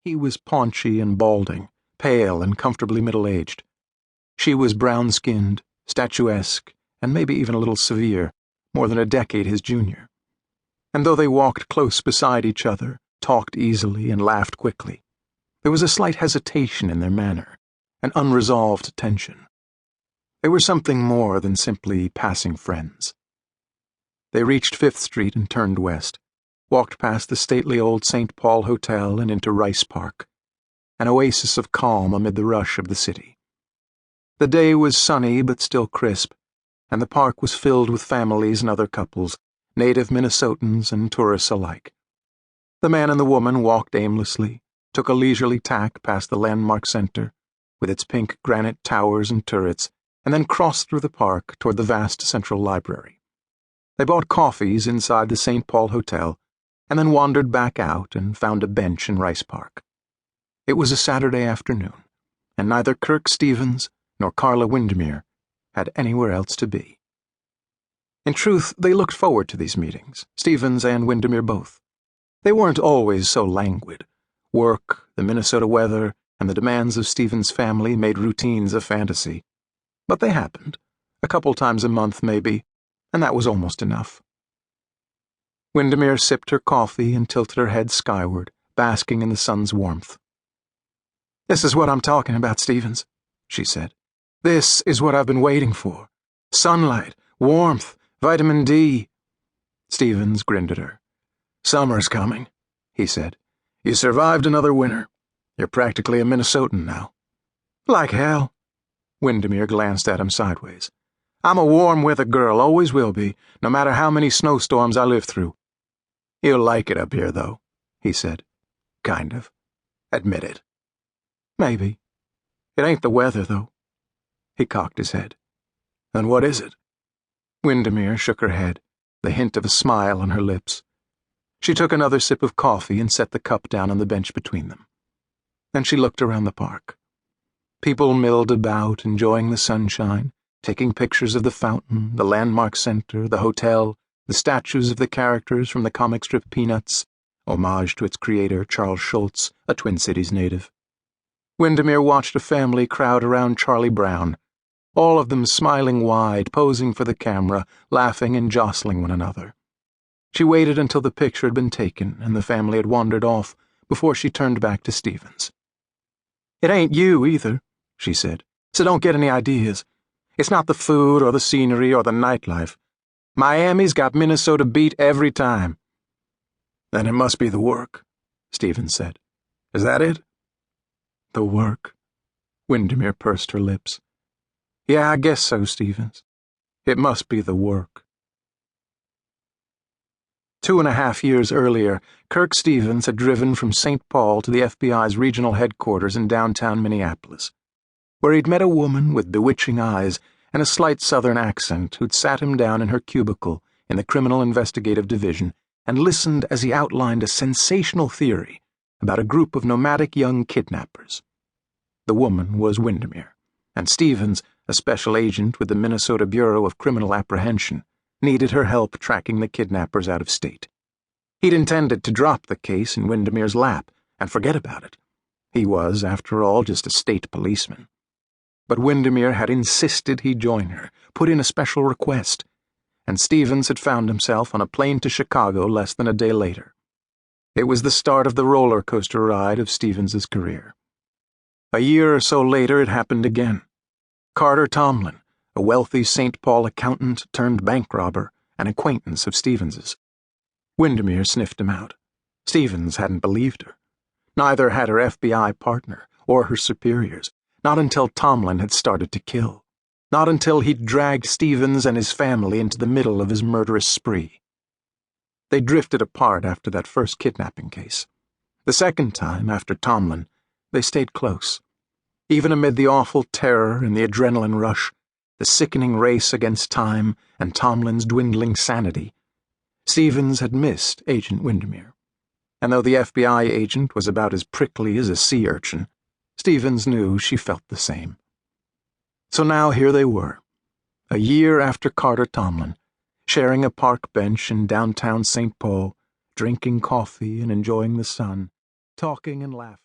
He was paunchy and balding, pale and comfortably middle-aged. She was brown-skinned, statuesque, and maybe even a little severe, more than a decade his junior. And though they walked close beside each other, talked easily, and laughed quickly, there was a slight hesitation in their manner, an unresolved tension. They were something more than simply passing friends. They reached 5th Street and turned west, walked past the stately old St. Paul Hotel and into Rice Park, an oasis of calm amid the rush of the city. The day was sunny but still crisp, and the park was filled with families and other couples, native Minnesotans and tourists alike. The man and the woman walked aimlessly, took a leisurely tack past the landmark center, with its pink granite towers and turrets, and then crossed through the park toward the vast central library. They bought coffees inside the St. Paul Hotel, and then wandered back out and found a bench in Rice Park. It was a Saturday afternoon, and neither Kirk Stevens nor Carla Windermere had anywhere else to be. In truth, they looked forward to these meetings, Stevens and Windermere both. They weren't always so languid. Work, the Minnesota weather, and the demands of Stevens' family made routines a fantasy. But they happened, a couple times a month maybe, and that was almost enough. Windermere sipped her coffee and tilted her head skyward, basking in the sun's warmth. "This is what I'm talking about, Stevens," she said. "This is what I've been waiting for. Sunlight, warmth, vitamin D." Stevens grinned at her. "Summer's coming," he said. "You survived another winter. You're practically a Minnesotan now." "Like hell." Windermere glanced at him sideways. "I'm a warm-weather girl, always will be, no matter how many snowstorms I live through." "You'll like it up here, though," he said. "Kind of. Admit it." "Maybe. It ain't the weather, though." He cocked his head. "Then what is it?" Windermere shook her head, the hint of a smile on her lips. She took another sip of coffee and set the cup down on the bench between them. Then she looked around the park. People milled about, enjoying the sunshine, taking pictures of the fountain, the landmark center, the hotel, the statues of the characters from the comic strip Peanuts, homage to its creator, Charles Schulz, a Twin Cities native. Windermere watched a family crowd around Charlie Brown, all of them smiling wide, posing for the camera, laughing and jostling one another. She waited until the picture had been taken and the family had wandered off before she turned back to Stevens. "It ain't you, either," she said, "so don't get any ideas. It's not the food or the scenery or the nightlife. Miami's got Minnesota beat every time." "Then it must be the work," Stevens said. "Is that it?" "The work." Windermere pursed her lips. "Yeah, I guess so, Stevens. It must be the work." 2.5 years earlier, Kirk Stevens had driven from St. Paul to the FBI's regional headquarters in downtown Minneapolis, where he'd met a woman with bewitching eyes and a slight southern accent who'd sat him down in her cubicle in the Criminal Investigative Division and listened as he outlined a sensational theory about a group of nomadic young kidnappers. The woman was Windermere, and Stevens, a special agent with the Minnesota Bureau of Criminal Apprehension, needed her help tracking the kidnappers out of state. He'd intended to drop the case in Windermere's lap and forget about it. He was, after all, just a state policeman. But Windermere had insisted he join her, put in a special request, and Stevens had found himself on a plane to Chicago less than a day later. It was the start of the roller coaster ride of Stevens's career. A year or so later it happened again. Carter Tomlin, a wealthy St. Paul accountant turned bank robber, an acquaintance of Stevens's. Windermere sniffed him out. Stevens hadn't believed her. Neither had her FBI partner or her superiors, not until Tomlin had started to kill. Not until he'd dragged Stevens and his family into the middle of his murderous spree. They drifted apart after that first kidnapping case. The second time, after Tomlin, they stayed close. Even amid the awful terror and the adrenaline rush, the sickening race against time and Tomlin's dwindling sanity, Stevens had missed Agent Windermere. And though the FBI agent was about as prickly as a sea urchin, Stevens knew she felt the same. So now here they were, a year after Carter Tomlin, sharing a park bench in downtown St. Paul, drinking coffee and enjoying the sun, talking and laughing.